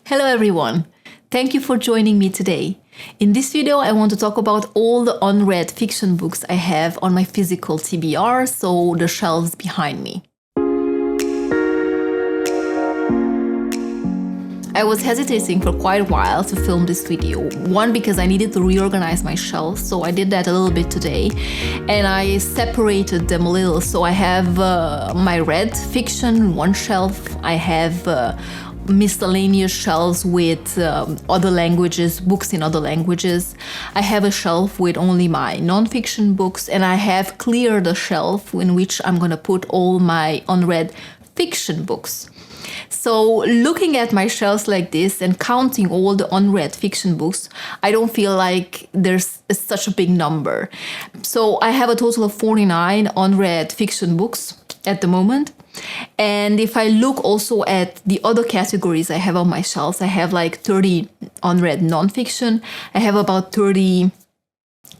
Hello everyone! Thank you for joining me today. In this video, I want to talk about all the unread fiction books I have on my physical TBR, so the shelves behind me. I was hesitating for quite a while to film this video. One, because I needed to reorganize my shelves, so I did that a little bit today. And I separated them a little, so I have my read fiction in one shelf. I have miscellaneous shelves with other languages, books in other languages. I have a shelf with only my non-fiction books, and I have cleared a shelf in which I'm gonna put all my unread fiction books. So looking at my shelves like this and counting all the unread fiction books, I don't feel like there's such a big number. So I have a total of 49 unread fiction books at the moment. And if I look also at the other categories I have on my shelves, I have like 30 unread nonfiction, I have about 30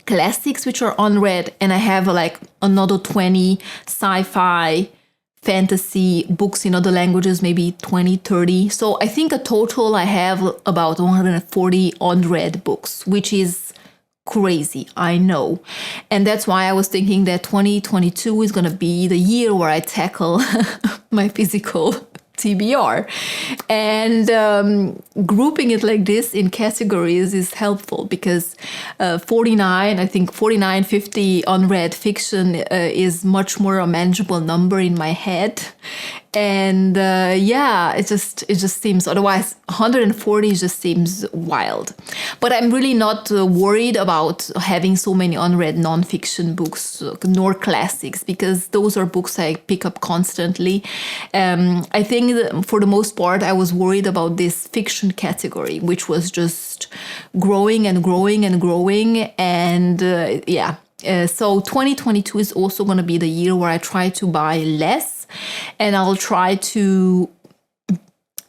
classics which are unread, and I have like another 20 sci-fi, fantasy books in other languages, maybe 20, 30. So I think a total I have about 140 unread books, which is crazy, I know. And that's why I was thinking that 2022 is gonna be the year where I tackle my physical TBR. And grouping it like this in categories is helpful because 49, I think 49, 50 unread fiction is much more a manageable number in my head. And yeah, it just seems, otherwise 140 just seems wild. But I'm really not worried about having so many unread nonfiction books nor classics, because those are books I pick up constantly. I think that for the most part, I was worried about this fiction category, which was just growing and growing and growing. And yeah, so 2022 is also going to be the year where I try to buy less. And I'll try to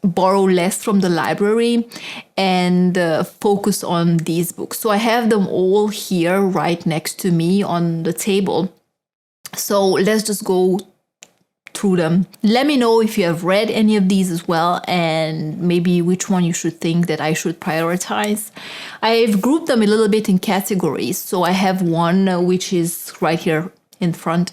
borrow less from the library and focus on these books. So I have them all here right next to me on the table. So let's just go through them. Let me know if you have read any of these as well, and maybe which one you should think that I should prioritize. I've grouped them a little bit in categories. So I have one which is right here in front,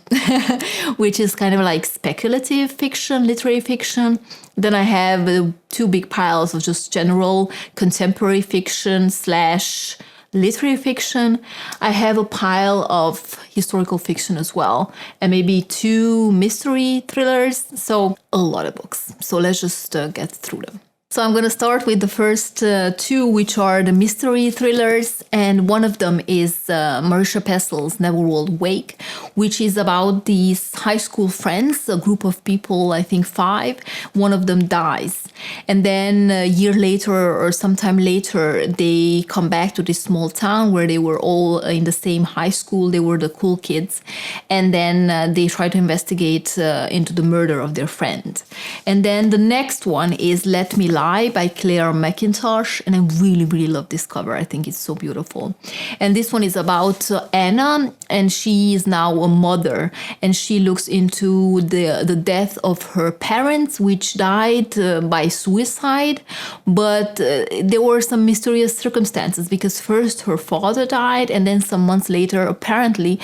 which is kind of like speculative fiction, literary fiction. Then I have two big piles of just general contemporary fiction / literary fiction. I have a pile of historical fiction as well, and maybe 2 mystery thrillers. So a lot of books. So let's just get through them. So I'm going to start with the first 2, which are the mystery thrillers, and one of them is Marisha Pessel's Neverworld Wake, which is about these high school friends, a group of people, I think 5. One of them dies, and then a year later or sometime later, they come back to this small town where they were all in the same high school. They were the cool kids, and then they try to investigate into the murder of their friend. And then the next one is Let Me Lie by Claire McIntosh, and I really love this cover. I think it's so beautiful. And this one is about Anna, and she is now a mother, and she looks into the death of her parents, which died by suicide. But there were some mysterious circumstances, because first her father died, and then some months later, apparently,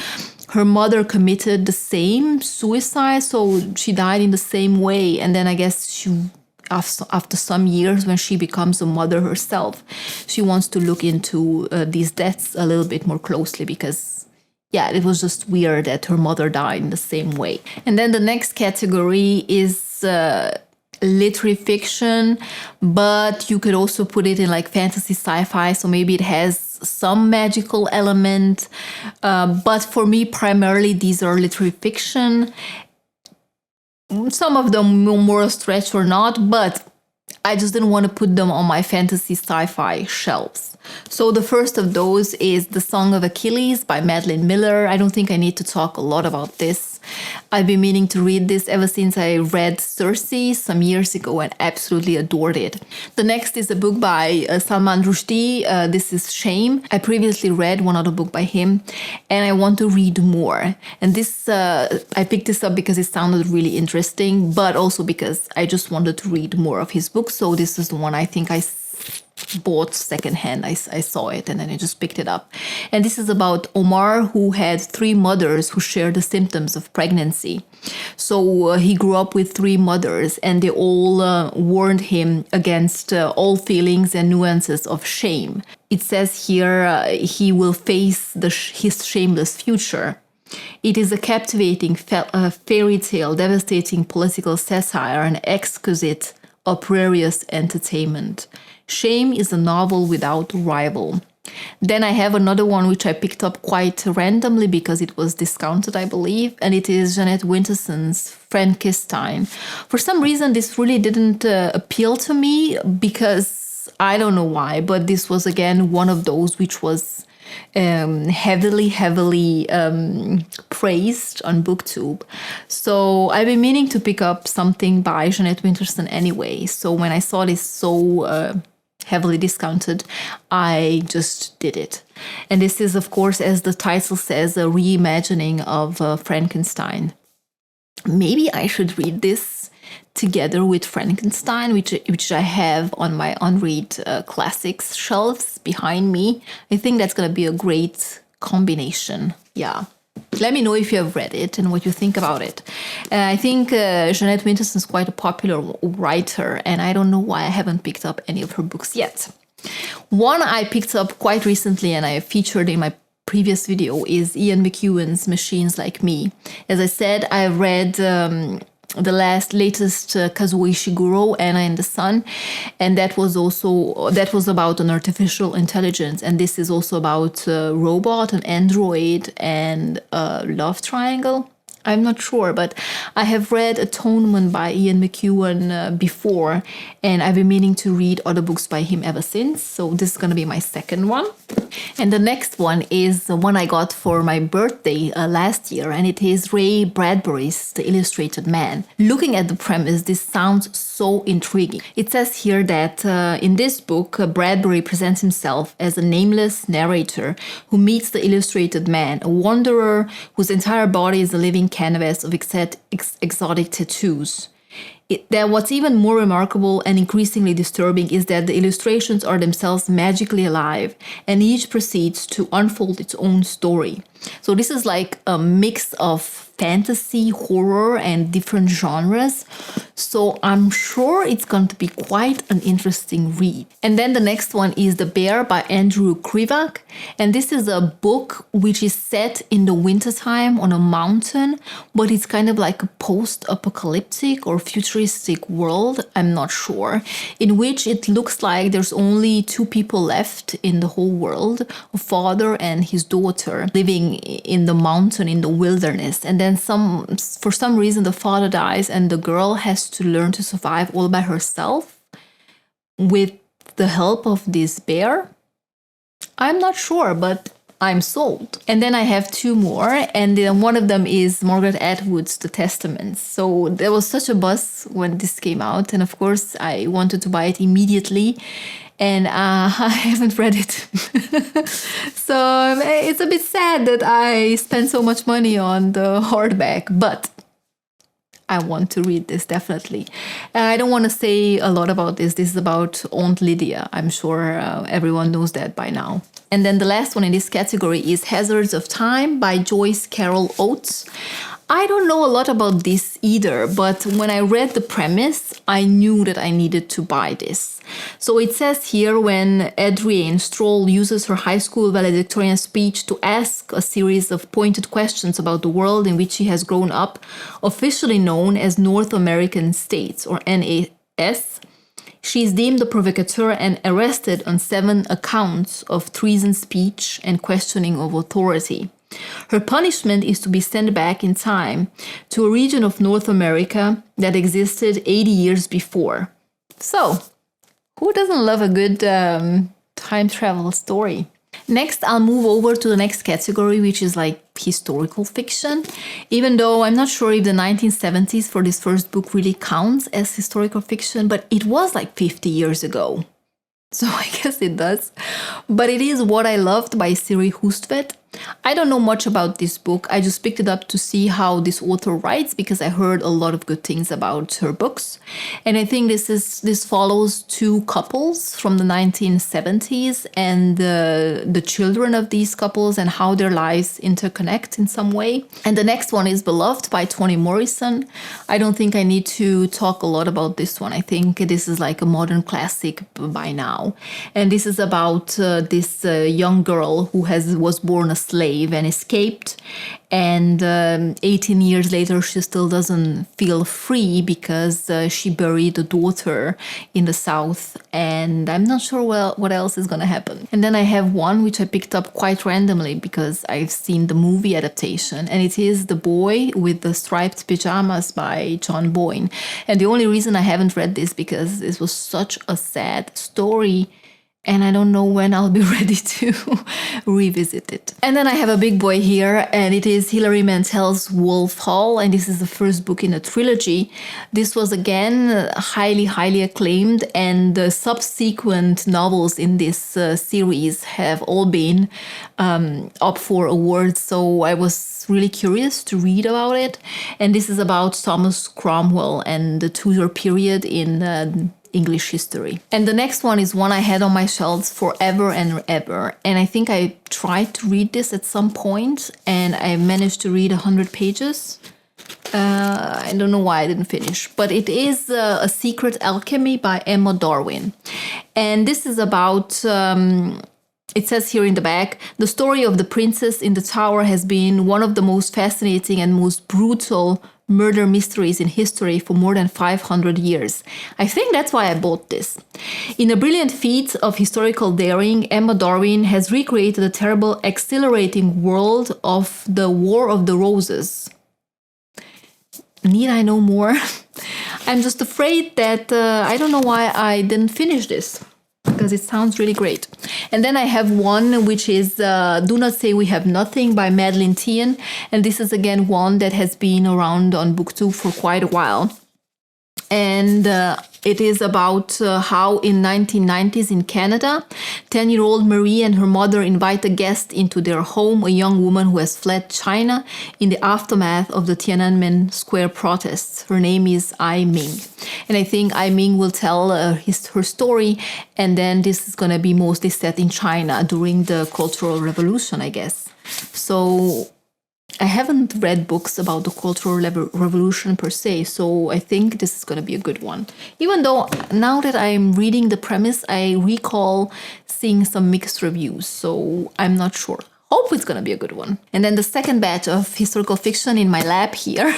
her mother committed the same suicide, so she died in the same way. And then I guess after some years, when she becomes a mother herself, she wants to look into these deaths a little bit more closely, because yeah, it was just weird that her mother died in the same way. And then the next category is literary fiction, but you could also put it in like fantasy sci-fi, so maybe it has some magical element. But for me, primarily, these are literary fiction. Some of them more stretched or not, but I just didn't want to put them on my fantasy sci-fi shelves. So the first of those is The Song of Achilles by Madeline Miller. I don't think I need to talk a lot about this. I've been meaning to read this ever since I read Circe some years ago and absolutely adored it. The next is a book by Salman Rushdie. This is Shame. I previously read one other book by him and I want to read more. And this, I picked this up because it sounded really interesting, but also because I just wanted to read more of his books. So this is the one I think I bought secondhand. I saw it and then I just picked it up. And this is about Omar, who had 3 mothers who shared the symptoms of pregnancy. So he grew up with 3 mothers and they all warned him against all feelings and nuances of shame. It says here he will face his shameless future. It is a captivating fairy tale, devastating political satire, and exquisite uproarious entertainment. Shame is a novel without rival. Then I have another one which I picked up quite randomly because it was discounted, I believe, and it is Jeanette Winterson's Frankenstein. For some reason, this really didn't appeal to me because I don't know why, but this was again one of those which was heavily praised on BookTube. So I've been meaning to pick up something by Jeanette Winterson anyway. So when I saw this so heavily discounted, I just did it. And this is, of course, as the title says, a reimagining of Frankenstein. Maybe I should read this together with Frankenstein, which I have on my Unread classics shelves behind me. I think that's going to be a great combination. Yeah. Let me know if you have read it and what you think about it. I think Jeanette Winterson is quite a popular writer, and I don't know why I haven't picked up any of her books yet. One I picked up quite recently and I featured in my previous video is Ian McEwan's Machines Like Me. As I said, I read the latest Kazuo Ishiguro, Anna and the Sun, and that was about an artificial intelligence, and this is also about a robot, an android, and a love triangle. I'm not sure, but I have read Atonement by Ian McEwan before, and I've been meaning to read other books by him ever since, so this is going to be my second one. And the next one is the one I got for my birthday last year, and it is Ray Bradbury's The Illustrated Man. Looking at the premise, this sounds so intriguing. It says here that in this book, Bradbury presents himself as a nameless narrator who meets the illustrated man, a wanderer whose entire body is a living canvas of exotic tattoos. What's even more remarkable and increasingly disturbing is that the illustrations are themselves magically alive, and each proceeds to unfold its own story. So this is like a mix of fantasy, horror, and different genres. So I'm sure it's going to be quite an interesting read. And then the next one is The Bear by Andrew Krivak. And this is a book which is set in the wintertime on a mountain, but it's kind of like a post-apocalyptic or futuristic world, I'm not sure, in which it looks like there's only 2 people left in the whole world, a father and his daughter, living in the mountain, in the wilderness. And then for some reason the father dies and the girl has to learn to survive all by herself with the help of this bear. I'm not sure, but I'm sold. And then I have 2 more, and then one of them is Margaret Atwood's The Testaments. So there was such a buzz when this came out, and of course I wanted to buy it immediately, and I haven't read it. So it's a bit sad that I spent so much money on the hardback, but I want to read this definitely. I don't want to say a lot about this. This is about Aunt Lydia. I'm sure everyone knows that by now. And then the last one in this category is Hazards of Time by Joyce Carol Oates. I don't know a lot about this either, but when I read the premise, I knew that I needed to buy this. So it says here, when Adrienne Stroll uses her high school valedictorian speech to ask a series of pointed questions about the world in which she has grown up, officially known as North American States, or NAS, she is deemed a provocateur and arrested on 7 accounts of treason speech and questioning of authority. Her punishment is to be sent back in time to a region of North America that existed 80 years before. So, who doesn't love a good time travel story? Next, I'll move over to the next category, which is like historical fiction, even though I'm not sure if the 1970s for this first book really counts as historical fiction, but it was like 50 years ago. So I guess it does. But it is What I Loved by Siri Hustvedt. I don't know much about this book. I just picked it up to see how this author writes because I heard a lot of good things about her books. And I think this follows two couples from the 1970s and the children of these couples and how their lives interconnect in some way. And the next one is Beloved by Toni Morrison. I don't think I need to talk a lot about this one. I think this is like a modern classic by now. And this is about this young girl who was born a slave and escaped, and 18 years later she still doesn't feel free because she buried a daughter in the south, and I'm not sure what else is gonna happen. And then I have one which I picked up quite randomly because I've seen the movie adaptation, and it is The Boy with the Striped Pajamas by John Boyne. And the only reason I haven't read this because this was such a sad story, and I don't know when I'll be ready to revisit it. And then I have a big boy here, and it is Hilary Mantel's Wolf Hall, and this is the first book in a trilogy. This was again highly acclaimed, and the subsequent novels in this series have all been up for awards, so I was really curious to read about it. And this is about Thomas Cromwell and the Tudor period in English history. And the next one is one I had on my shelves forever and ever. And I think I tried to read this at some point and I managed to read 100 pages. I don't know why I didn't finish, but it is A Secret Alchemy by Emma Darwin. And this is about, it says here in the back, the story of the princess in the tower has been one of the most fascinating and most brutal murder mysteries in history for more than 500 years. I think that's why I bought this. In a brilliant feat of historical daring, Emma Darwin has recreated a terrible, exhilarating world of the War of the Roses. Need I know more? I'm just afraid that I don't know why I didn't finish this, because it sounds really great. And then I have one which is Do Not Say We Have Nothing by Madeleine Tien. And this is again one that has been around on BookTube for quite a while. And it is about how in 1990s in Canada, 10-year-old Marie and her mother invite a guest into their home, a young woman who has fled China in the aftermath of the Tiananmen Square protests. Her name is Ai Ming. And I think Ai Ming will tell her story, and then this is going to be mostly set in China during the Cultural Revolution, I guess. So I haven't read books about the Cultural Revolution per se, so I think this is going to be a good one. Even though now that I'm reading the premise, I recall seeing some mixed reviews, so I'm not sure. Hope it's going to be a good one. And then the second batch of historical fiction in my lap here,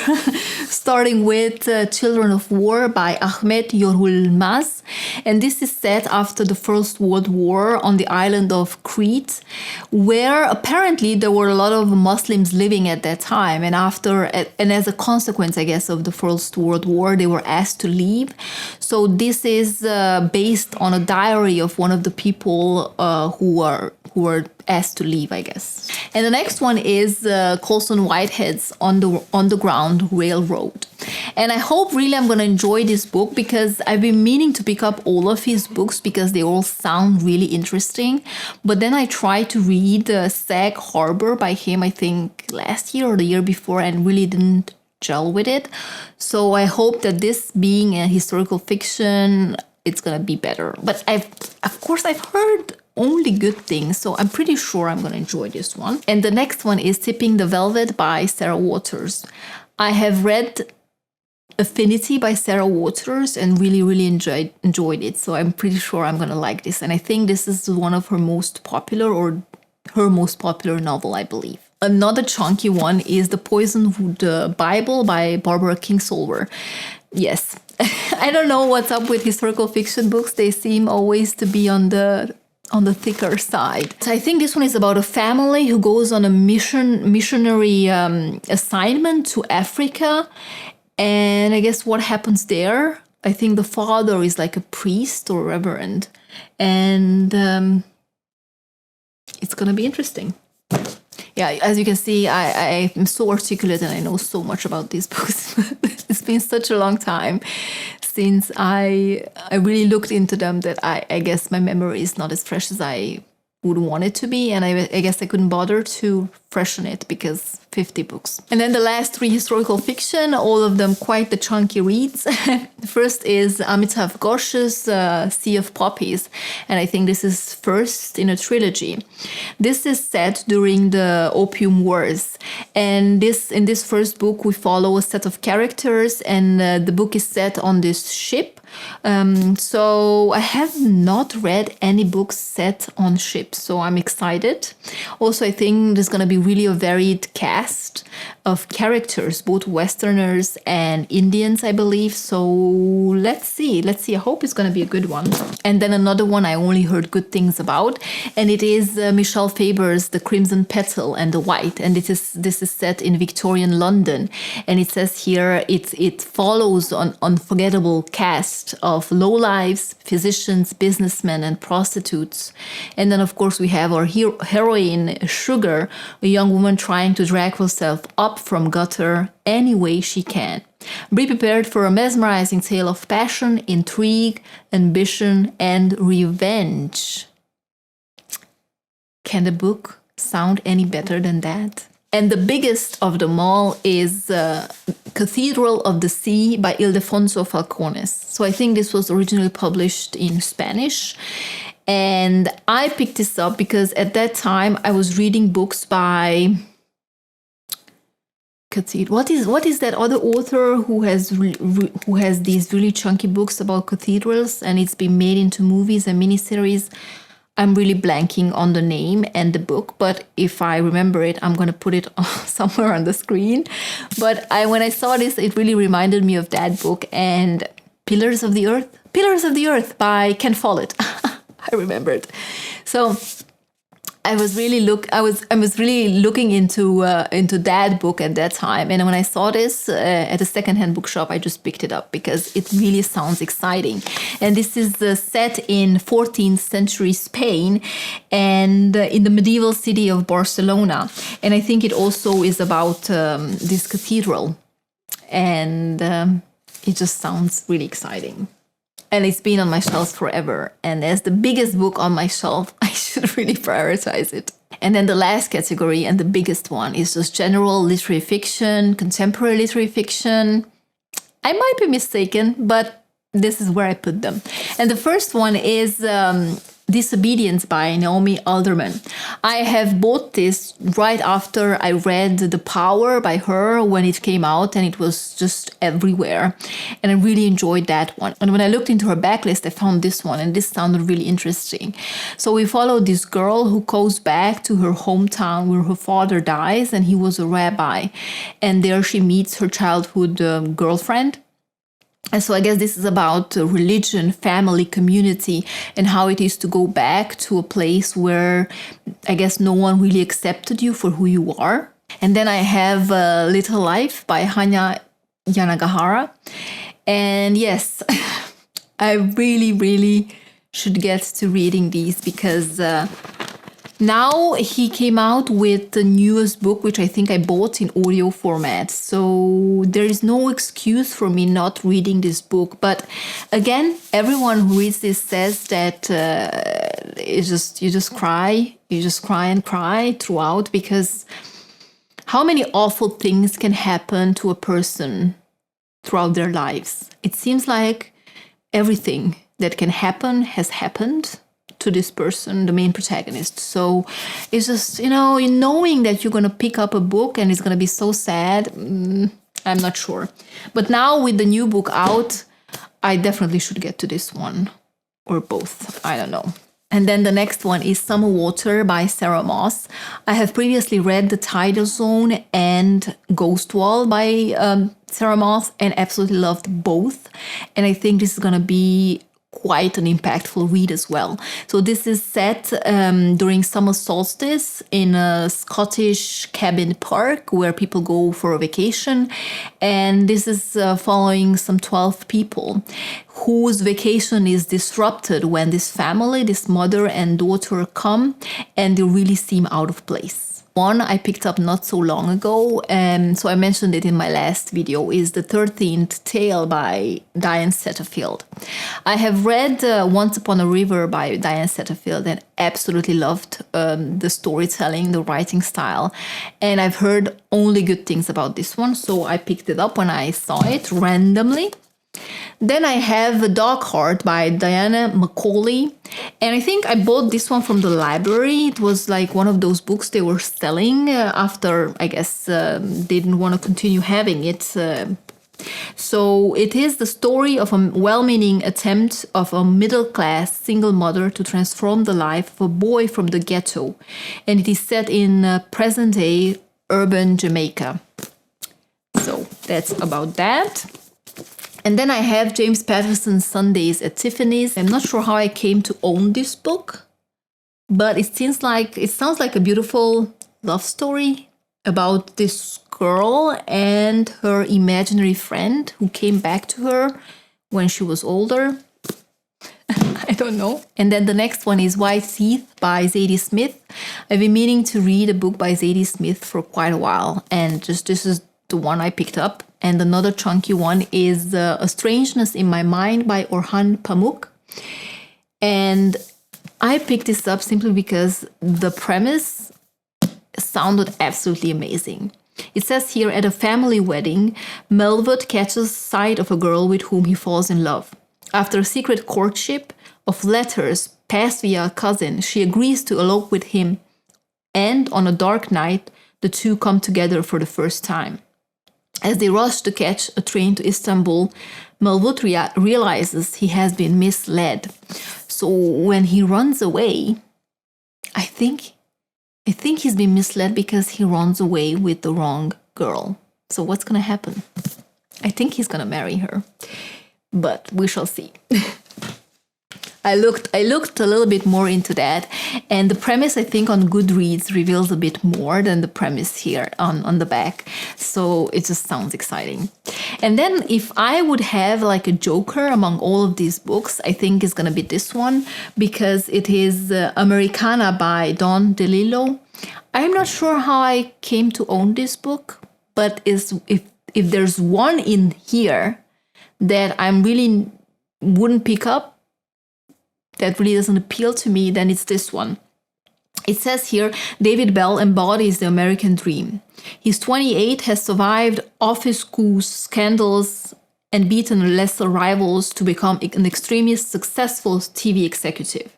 starting with Children of War by Ahmet Yorulmaz. And this is set after the First World War on the island of Crete, where apparently there were a lot of Muslims living at that time. And as a consequence, I guess, of the First World War, they were asked to leave. So this is based on a diary of one of the people who were asked to leave, I guess. And the next one is Churchill Whiteheads on the Underground Railroad. And I hope really I'm going to enjoy this book because I've been meaning to pick up all of his books because they all sound really interesting. But then I tried to read Sag Harbor by him, I think last year or the year before, and really didn't gel with it. So I hope that this being a historical fiction, it's going to be better. But of course I've heard only good things, so I'm pretty sure I'm going to enjoy this one. And the next one is Tipping the Velvet by Sarah Waters. I have read Affinity by Sarah Waters and really enjoyed it, so I'm pretty sure I'm going to like this. And I think this is one of her most popular, or her most popular novel, I believe. Another chunky one is The Poisonwood Bible by Barbara Kingsolver. Yes, I don't know what's up with historical fiction books. They seem always to be on the thicker side. So I think this one is about a family who goes on a missionary assignment to Africa. And I guess what happens there, I think the father is like a priest or reverend. And it's going to be interesting. Yeah, as you can see, I am so articulate and I know so much about these books. It's been such a long time since I really looked into them that I guess my memory is not as fresh as I would want it to be. And I guess I couldn't bother to freshen it because 50 books. And then the last 3 historical fiction, all of them quite the chunky reads. The first is Amitav Ghosh's Sea of Poppies. And I think this is first in a trilogy. This is set during the Opium Wars. And in this first book, we follow a set of characters, and the book is set on this ship. So I have not read any books set on ships, so I'm excited. Also, I think there's going to be really a varied cast of characters, both Westerners and Indians, I believe. So let's see. I hope it's going to be a good one. And then another one I only heard good things about, and it is Michelle Faber's The Crimson Petal and the White. And this is set in Victorian London. And it says here it follows an unforgettable cast of lowlives, physicians, businessmen, and prostitutes. And then, of course, we have our heroine, Sugar, a young woman trying to drag herself up from gutter any way she can. Be prepared for a mesmerizing tale of passion, intrigue, ambition, and revenge. Can the book sound any better than that? And the biggest of them all is Cathedral of the Sea by Ildefonso Falcones. So I think this was originally published in Spanish. And I picked this up because at that time I was reading books by Cathedral. What is that other author who has these really chunky books about cathedrals, and it's been made into movies and miniseries? I'm really blanking on the name and the book, but if I remember it, I'm going to put it somewhere on the screen. But when I saw this, it really reminded me of that book and Pillars of the Earth by Ken Follett. I remember it. So I was really looking into that book at that time, and when I saw this at a secondhand bookshop, I just picked it up because it really sounds exciting. And this is set in 14th century Spain and in the medieval city of Barcelona. And I think it also is about this cathedral, and it just sounds really exciting. And it's been on my shelf forever. And as the biggest book on my shelf, I should really prioritize it. And then the last category and the biggest one is just general literary fiction, contemporary literary fiction. I might be mistaken, but this is where I put them. And the first one is Disobedience by Naomi Alderman. I have bought this right after I read The Power by her when it came out, and it was just everywhere. And I really enjoyed that one. And when I looked into her backlist, I found this one, and this sounded really interesting. So we follow this girl who goes back to her hometown where her father dies, and he was a rabbi. And there she meets her childhood girlfriend. And so I guess this is about religion, family, community, and how it is to go back to a place where I guess no one really accepted you for who you are. And then I have Little Life by Hanya Yanagihara. And yes, I really should get to reading these because now he came out with the newest book, which I think I bought in audio format. So there is no excuse for me not reading this book. But again, everyone who reads this says that you just cry and cry throughout, because how many awful things can happen to a person throughout their lives? It seems like everything that can happen has happened to this person, the main protagonist. So it's just, knowing that you're going to pick up a book and it's going to be so sad, I'm not sure. But now with the new book out, I definitely should get to this one, or both, I don't know. And then the next one is Summer Water by Sarah Moss. I have previously read The Tidal Zone and Ghost Wall by Sarah Moss and absolutely loved both. And I think this is going to be quite an impactful read as well. So this is set during summer solstice in a Scottish cabin park where people go for a vacation. And this is following some 12 people whose vacation is disrupted when this family, this mother and daughter, come and they really seem out of place. One I picked up not so long ago, so I mentioned it in my last video, is The 13th Tale by Diane Setterfield. I have read Once Upon a River by Diane Setterfield and absolutely loved the storytelling, the writing style, and I've heard only good things about this one, so I picked it up when I saw it randomly. Then I have Darkheart by Diana Macaulay, and I think I bought this one from the library. It was like one of those books they were selling after, I guess, they didn't want to continue having it. So it is the story of a well-meaning attempt of a middle-class single mother to transform the life of a boy from the ghetto, and it is set in present-day urban Jamaica. So that's about that. And then I have James Patterson's Sundays at Tiffany's. I'm not sure how I came to own this book, but it sounds like a beautiful love story about this girl and her imaginary friend who came back to her when she was older. I don't know. And then the next one is White Seath by Zadie Smith. I've been meaning to read a book by Zadie Smith for quite a while, and just this is the one I picked up. And another chunky one is A Strangeness in My Mind by Orhan Pamuk. And I picked this up simply because the premise sounded absolutely amazing. It says here, at a family wedding, Melvert catches sight of a girl with whom he falls in love. After a secret courtship of letters passed via a cousin, she agrees to elope with him. And on a dark night, the two come together for the first time. As they rush to catch a train to Istanbul, Melvut realizes he has been misled. So when he runs away, I think he's been misled because he runs away with the wrong girl. So what's going to happen? I think he's going to marry her, but we shall see. I looked a little bit more into that, and the premise, I think, on Goodreads reveals a bit more than the premise here on the back. So it just sounds exciting. And then if I would have like a joker among all of these books, I think it's going to be this one, because it is Americana by Don DeLillo. I'm not sure how I came to own this book, but if there's one in here that I really wouldn't pick up, that really doesn't appeal to me, then it's this one. It says here, David Bell embodies the American dream. He's 28, has survived office coups, scandals, and beaten lesser rivals to become an extremely successful TV executive.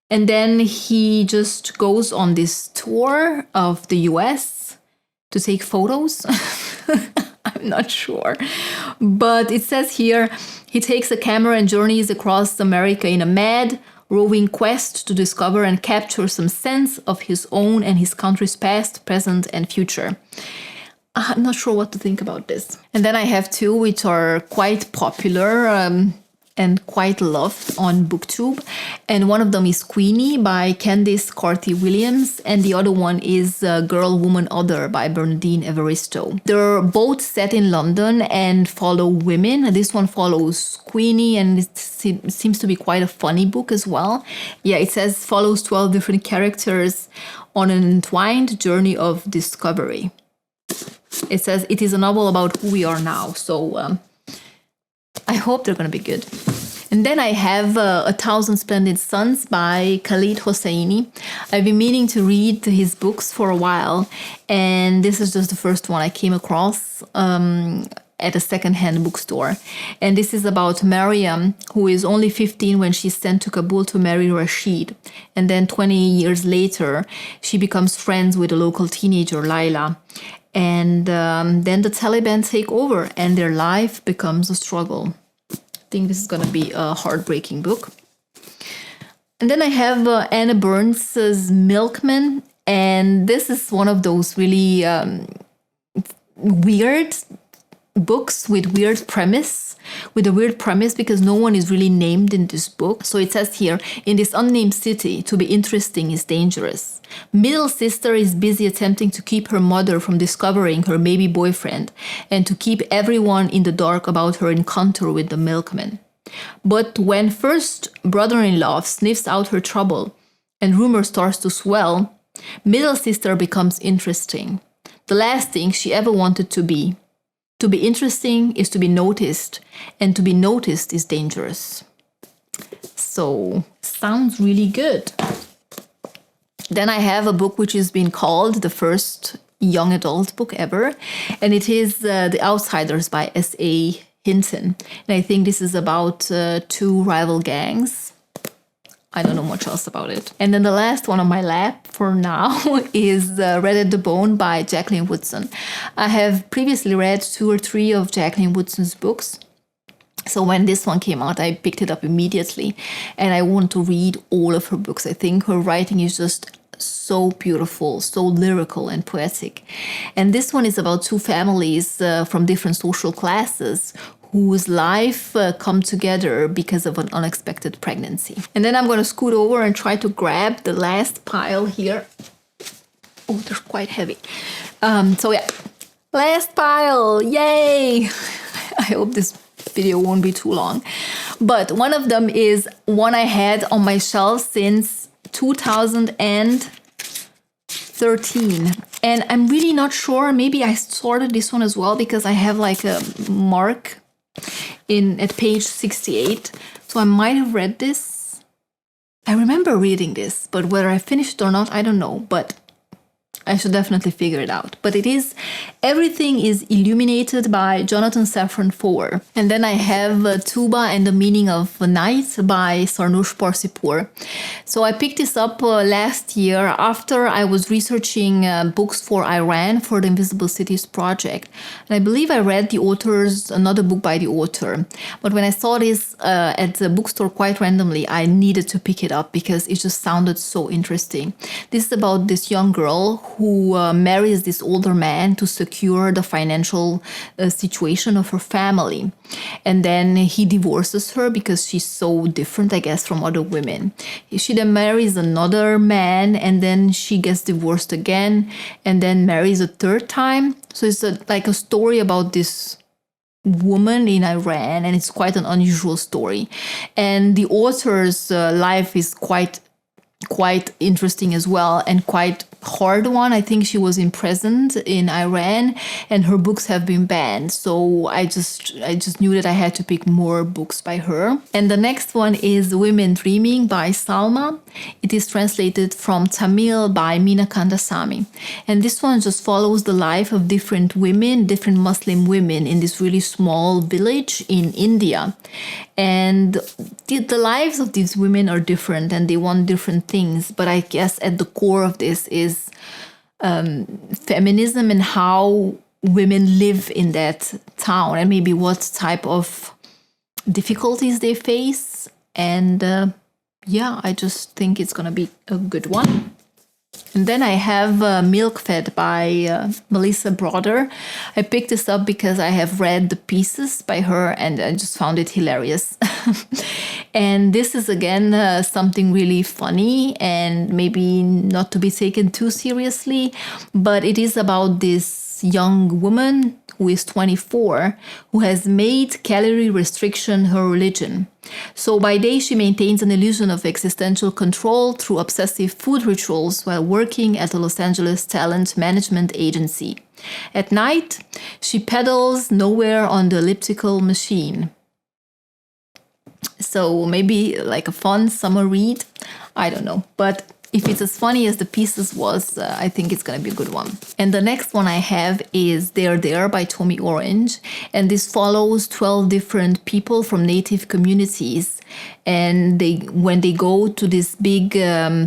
And then he just goes on this tour of the US to take photos. I'm not sure. But it says here, he takes a camera and journeys across America in a mad, roving quest to discover and capture some sense of his own and his country's past, present, and future. I'm not sure what to think about this. And then I have two which are quite popular and quite loved on BookTube. And one of them is Queenie by Candice Carty-Williams, and the other one is Girl, Woman, Other by Bernardine Evaristo. They're both set in London and follow women. This one follows Queenie, and it seems to be quite a funny book as well. Yeah, it says follows 12 different characters on an entwined journey of discovery. It says it is a novel about who we are now, so I hope they're going to be good. And then I have A Thousand Splendid Suns by Khalid Hosseini. I've been meaning to read his books for a while, and this is just the first one I came across at a secondhand bookstore. And this is about Mariam, who is only 15 when she's sent to Kabul to marry Rashid. And then 20 years later, she becomes friends with a local teenager, Laila. And then the Taliban take over and their life becomes a struggle. I think this is going to be a heartbreaking book. And then I have Anna Burns's Milkman. And this is one of those really weird books with a weird premise, because no one is really named in this book. So it says here, in this unnamed city, to be interesting is dangerous. Middle sister is busy attempting to keep her mother from discovering her baby boyfriend and to keep everyone in the dark about her encounter with the milkman. But when first brother-in-law sniffs out her trouble and rumor starts to swell, middle sister becomes interesting. The last thing she ever wanted to be. To be interesting is to be noticed, and to be noticed is dangerous. So, sounds really good. Then I have a book which has been called the first young adult book ever, and it is The Outsiders by S.A. Hinton. And I think this is about two rival gangs. I don't know much else about it. And then the last one on my lap for now is Red at the Bone by Jacqueline Woodson. I have previously read 2 or 3 of Jacqueline Woodson's books. So when this one came out, I picked it up immediately. And I want to read all of her books. I think her writing is just so beautiful, so lyrical and poetic. And this one is about 2 families from different social classes whose life come together because of an unexpected pregnancy. And then I'm going to scoot over and try to grab the last pile here. Oh, they're quite heavy. So yeah, last pile, yay! I hope this video won't be too long. But one of them is one I had on my shelf since 2013. And I'm really not sure, maybe I sorted this one as well because I have like a mark at page 68. So I might have read this. I remember reading this, but whether I finished it or not, I don't know. But I should definitely figure it out. But it is Everything is Illuminated by Jonathan Safran Foer. And then I have Tuba and the Meaning of Night by Sarnush Parsipour. So I picked this up last year after I was researching books for Iran for the Invisible Cities project. And I believe I read another book by the author. But when I saw this at the bookstore quite randomly, I needed to pick it up because it just sounded so interesting. This is about this young girl who marries this older man to secure the financial situation of her family. And then he divorces her because she's so different, I guess, from other women. She then marries another man, and then she gets divorced again, and then marries a 3rd time. So it's like a story about this woman in Iran, and it's quite an unusual story. And the author's life is quite interesting as well, and quite hard one. I think she was imprisoned in Iran and her books have been banned. So I just knew that I had to pick more books by her. And the next one is Women Dreaming by Salma. It is translated from Tamil by Meena Kandasamy. And this one just follows the life of different women, different Muslim women in this really small village in India. And the lives of these women are different and they want different things. But I guess at the core of this is feminism and how women live in that town and maybe what type of difficulties they face. And I just think it's going to be a good one. And then I have Milk Fed by Melissa Broder. I picked this up because I have read The Pieces by her and I just found it hilarious. And this is again something really funny and maybe not to be taken too seriously, but it is about this young woman who is 24 who has made calorie restriction her religion. So by day she maintains an illusion of existential control through obsessive food rituals while working at a Los Angeles talent management agency. At night, she pedals nowhere on the elliptical machine. So maybe like a fun summer read, I don't know. But if it's as funny as The Pieces was, I think it's going to be a good one. And the next one I have is Theyre by Tommy Orange. And this follows 12 different people from native communities. And when they go to this big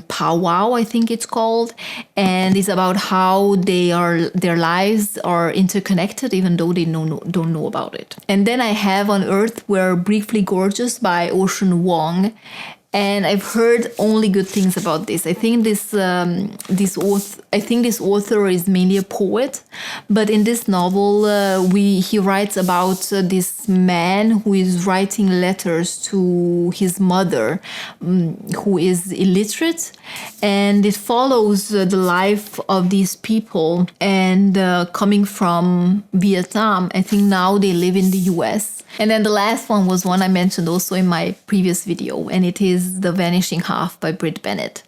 powwow, I think it's called, and it's about how their lives are interconnected, even though they don't know about it. And then I have On Earth We're Briefly Gorgeous by Ocean Wong. and I've heard only good things about this. I think this author is mainly a poet, but in this novel, he writes about this man who is writing letters to his mother, who is illiterate, and it follows the life of these people and coming from Vietnam. I think now they live in the US. And then the last one was one I mentioned also in my previous video, and it is The Vanishing Half by Brit Bennett.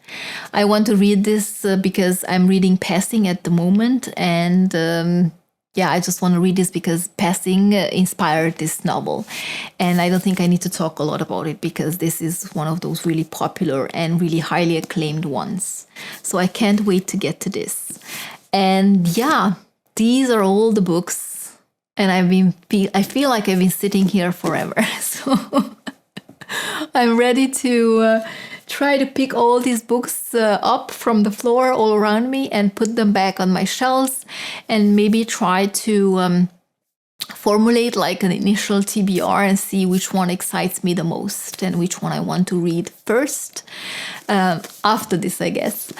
I want to read this because I'm reading Passing at the moment, and I just want to read this because Passing inspired this novel. And I don't think I need to talk a lot about it because this is one of those really popular and really highly acclaimed ones. So I can't wait to get to this. And yeah, these are all the books. And I feel like I've been sitting here forever. So I'm ready to try to pick all these books up from the floor all around me and put them back on my shelves, and maybe try to formulate like an initial TBR and see which one excites me the most and which one I want to read first after this, I guess.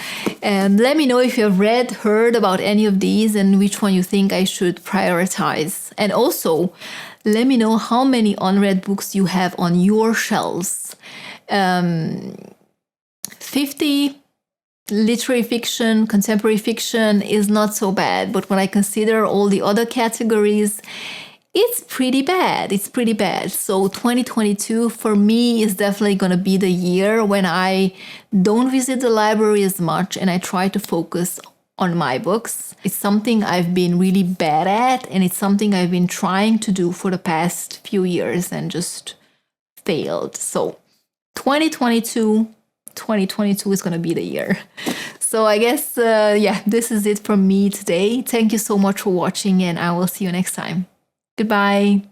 And let me know if you have heard about any of these and which one you think I should prioritize. And also, let me know how many unread books you have on your shelves. 50 literary fiction, contemporary fiction is not so bad, but when I consider all the other categories, it's pretty bad. It's pretty bad. So 2022 for me is definitely going to be the year when I don't visit the library as much and I try to focus on my books. It's something I've been really bad at, and it's something I've been trying to do for the past few years and just failed. So 2022 is going to be the year. So I guess, this is it from me today. Thank you so much for watching, and I will see you next time. Goodbye.